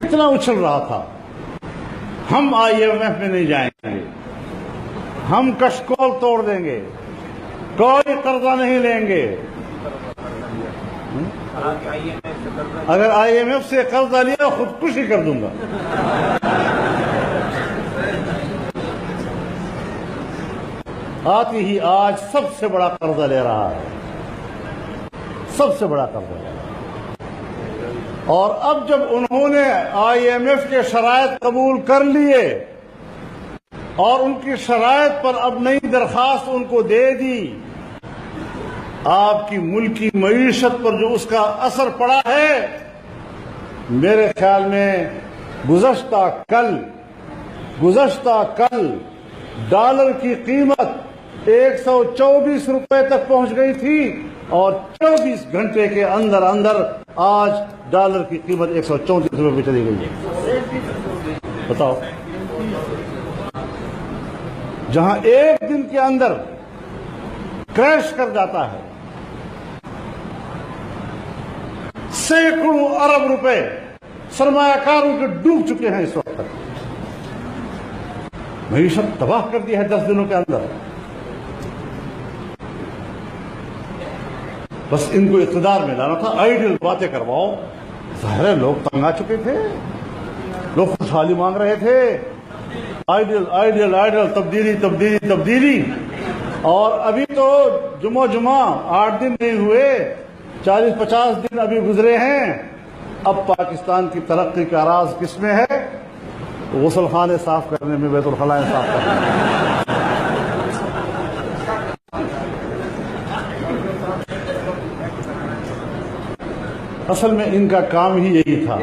اتنا اچھل رہا تھا ہم IMF میں نہیں جائیں گے، ہم کشکول توڑ دیں گے، کوئی قرضہ نہیں لیں گے، اگر IMF سے قرضہ لیا خودکشی کر دوں گا۔ آتی ہی آج سب سے بڑا قرضہ لے رہا ہے، سب سے بڑا قرضہ لے رہا ہے۔ اور اب جب انہوں نے IMF کے شرائط قبول کر لیے اور ان کی شرائط پر اب نئی درخواست ان کو دے دی، آپ کی ملکی معیشت پر جو اس کا اثر پڑا ہے، میرے خیال میں گزشتہ کل ڈالر کی قیمت 124 روپے تک پہنچ گئی تھی اور 24 گھنٹے کے اندر آج ڈالر کی قیمت 134 روپے پہ چلی گئی ہے۔ بتاؤ، جہاں ایک دن کے اندر کریش کر جاتا ہے، سینکڑوں ارب روپے سرمایہ کاروں کے ڈوب چکے ہیں اس وقت تک، معیشت تباہ کر دی ہے 10 دنوں کے اندر۔ بس ان کو اقتدار میں لانا تھا، آئیڈیل باتیں کرواؤ۔ ظاہر ہے لوگ تنگ آ چکے تھے، لوگ خوشحالی مانگ رہے تھے، آئیڈیل، تبدیلی۔ اور ابھی تو جمعہ 8 دن نہیں ہوئے، 40-50 دن ابھی گزرے ہیں۔ اب پاکستان کی ترقی کا راز کس میں ہے؟ غسل خانے صاف کرنے میں، بیت الخلائیں صاف کرنے میں۔ اصل میں ان کا کام ہی یہی تھا۔